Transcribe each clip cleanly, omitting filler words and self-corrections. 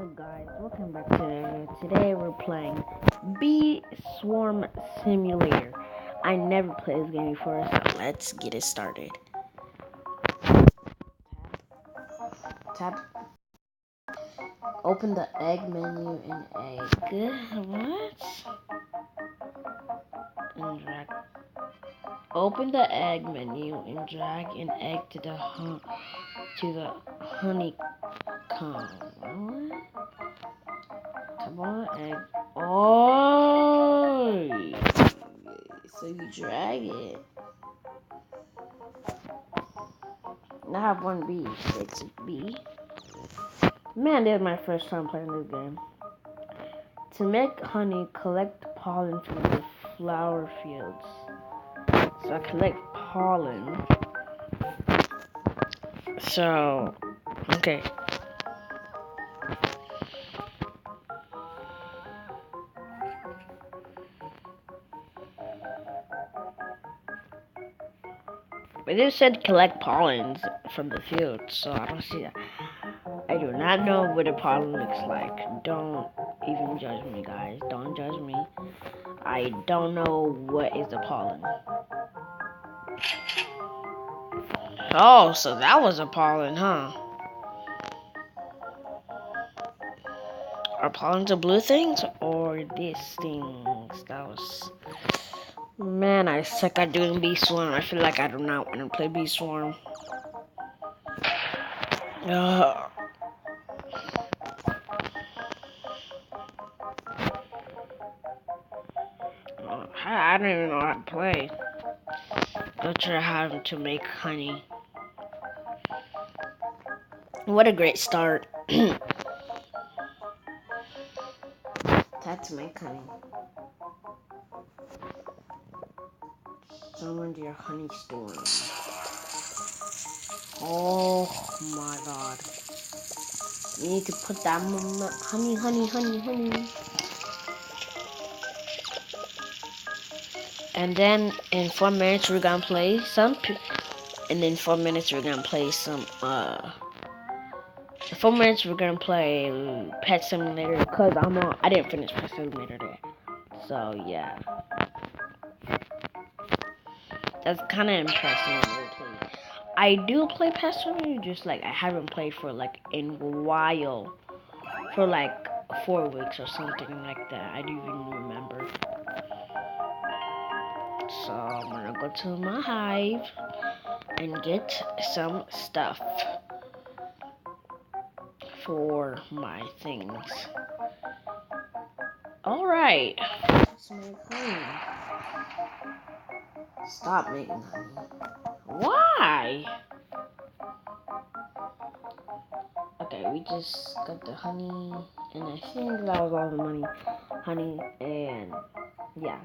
up, guys? Welcome back to the video. Today we're playing Bee Swarm Simulator. I never played this game before, so let's get it started. Tab. Open the egg menu in egg. What? And drag. Open the egg menu and drag an egg to the honeycomb. What? Tap on the egg. Oh, so you drag it. I have one bee. It's a bee. Man, this is my first time playing this game. To make honey, collect pollen from the flower fields. So I collect pollen. So, okay. It just said collect pollens from the field, so I don't see that. I do not know what a pollen looks like. Don't even judge me, guys. Don't judge me. I don't know what is a pollen. Oh, so that was a pollen, huh? Are pollens the blue things or these things? That was... Man, I suck at doing Bee Swarm. I feel like I do not want to play Bee Swarm. I don't even know how to play. Go try how to make honey. What a great start. That's make honey. Summon your honey storm. Oh my god. You need to put that honey. And then in 4 minutes we're gonna play some and in 4 minutes we're gonna play some in 4 minutes we're gonna play Pet Simulator because I didn't finish Pet Simulator there. So yeah. That's kinda impressive. I do play Pet Simulator, just like I haven't played for like in a while. For like 4 weeks or something like that. I don't even remember. So I'm gonna go to my hive and get some stuff for my things. Alright. Let's make honey. Stop making honey. Why? Okay, we just got the honey, and I think that was all the money. Honey, and yeah.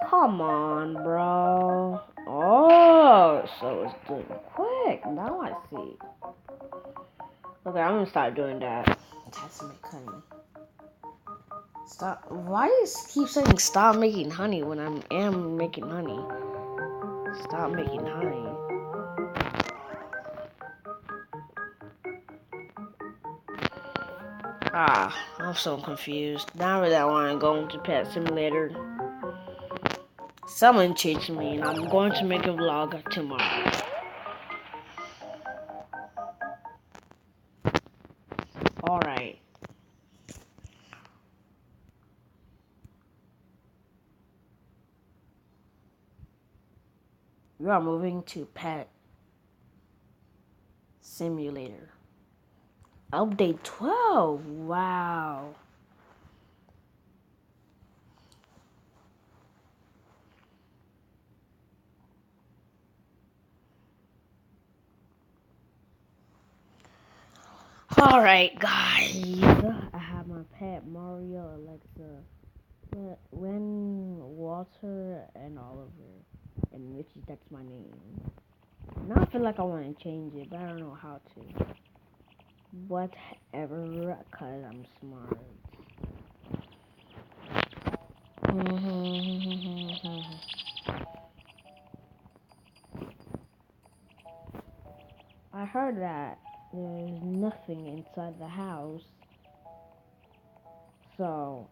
Come on, bro. Oh, so it's doing quick. Now I see. Okay, I'm gonna start doing that. That's to make honey. Stop. Why do you keep saying stop making honey when I am making honey? Stop making honey. I'm so confused. Now that I want to go into Pet Simulator. Someone changed me, and I'm going to make a vlog tomorrow. Alright. We are moving to Pet Simulator. Update 12. Wow. Alright, guys. I have my pet Mario, Alexa, Ren, Walter, and Oliver. And Richie, that's my name. Now I feel like I want to change it, but I don't know how to. Whatever, cause I'm smart. I heard that there's nothing inside the house. So,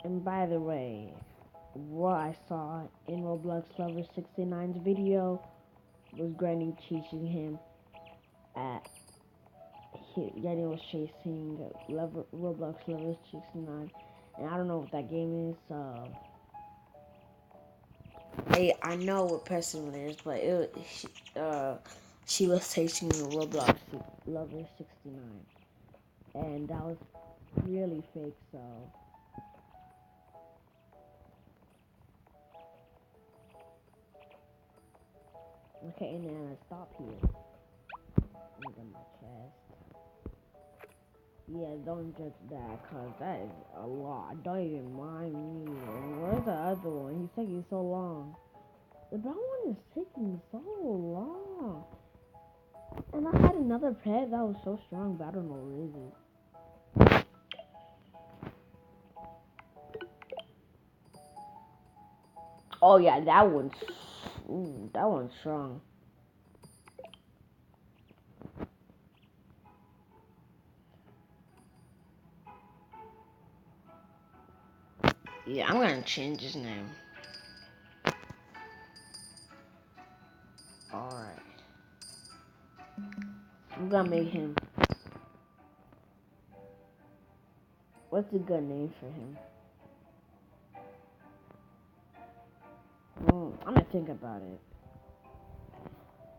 and by the way, what I saw in Roblox Lover 69's video was Granny chasing him at Granny was chasing Roblox Lover 69, and I don't know what that game is. So I know what person it is, but she was chasing Roblox Lover 69, and that was really fake. So. Okay, and then I stop here. Look at my chest. Yeah, don't judge that, cause that is a lot. Don't even mind me. Where's the other one? He's taking so long. The brown one is taking so long. And I had another pet that was so strong, but I don't know where is it. Oh yeah, that one's strong. Yeah, I'm gonna change his name. Alright. I'm gonna make him. What's a good name for him? I'm gonna think about it.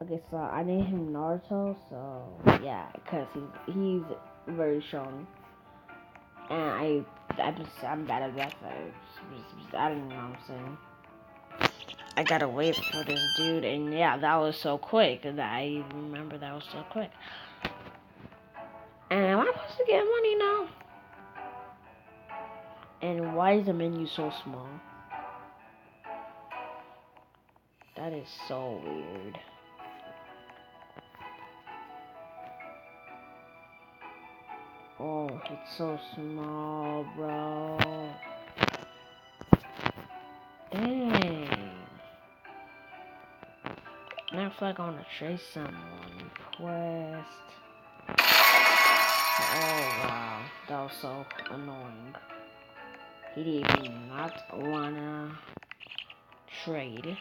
Okay, so I named him Naruto, so yeah, because he's very strong. And I'm bad at that, so I don't know what I'm saying. I gotta wait for this dude, and yeah, that was so quick, and I remember that was so quick. And am I supposed to get money now? And why is the menu so small? That is so weird. Oh, it's so small, bro. Dang. Now I feel like I want to chase someone. Quest. Oh wow, that was so annoying. He did not wanna trade.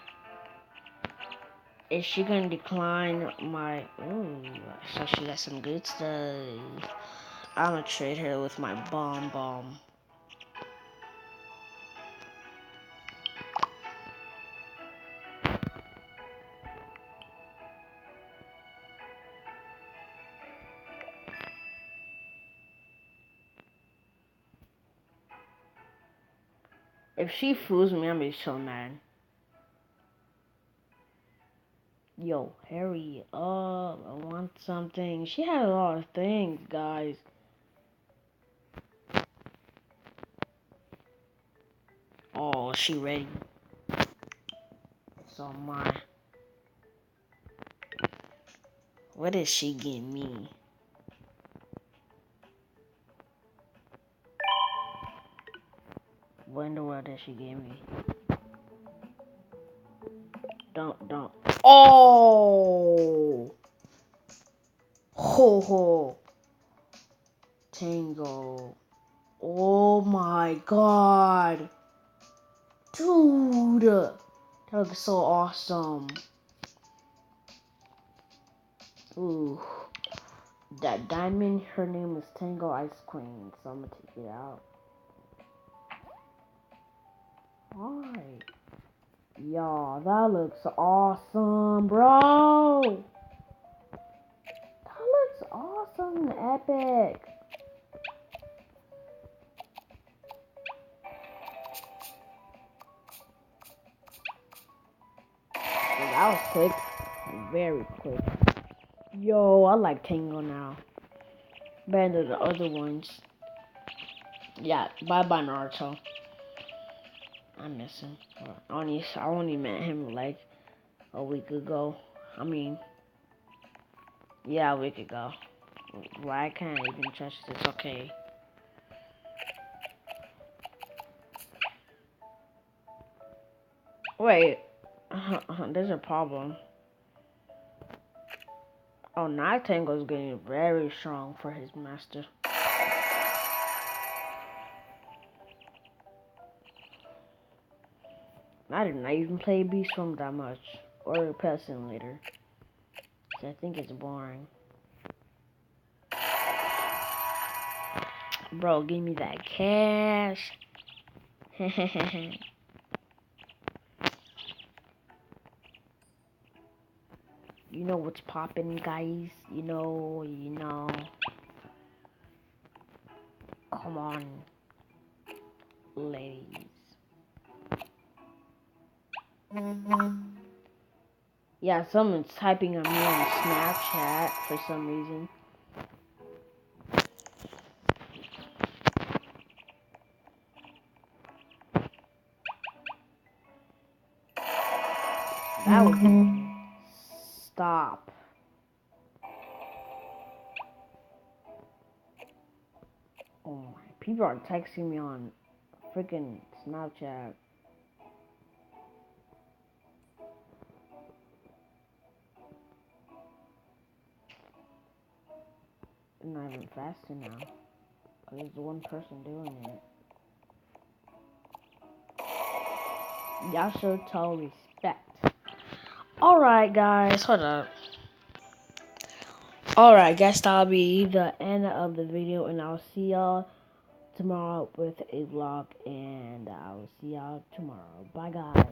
Is she gonna decline my? Ooh, so she got some good stuff. I'm gonna trade her with my bomb. If she fools me, I'm gonna be so mad. Yo, hurry up! I want something. She had a lot of things, guys. Oh, she ready? So my. What did she give me? What in the world did she give me? Don't. Oh! Ho ho! Tango. Oh my god! Dude! That looks so awesome. Ooh. That diamond, her name is Tango Ice Queen, so I'm gonna take it out. Alright. Y'all, that looks awesome, bro! That looks awesome, epic! That was quick. Very quick. Yo, I like Tango now. Better than the other ones. Yeah, bye-bye Naruto. I miss him. I only met him like a week ago. I mean, yeah, a week ago. Why can't I even trust this? It's okay. Wait, there's a problem. Oh, Nightingale is getting very strong for his master. I did not even play Beast Form that much, or Pet Simulator. So I think it's boring. Bro, give me that cash. You know what's poppin', guys. You know. Come on, ladies. Yeah, someone's typing on me on Snapchat for some reason. That was... Stop. Oh my, people are texting me on freaking Snapchat. I'm not even faster now. Cause there's one person doing it. Y'all should tell respect. Alright guys, hold up. Alright guys, that'll be the end of the video, and I'll see y'all tomorrow with a vlog, and I'll see y'all tomorrow. Bye guys.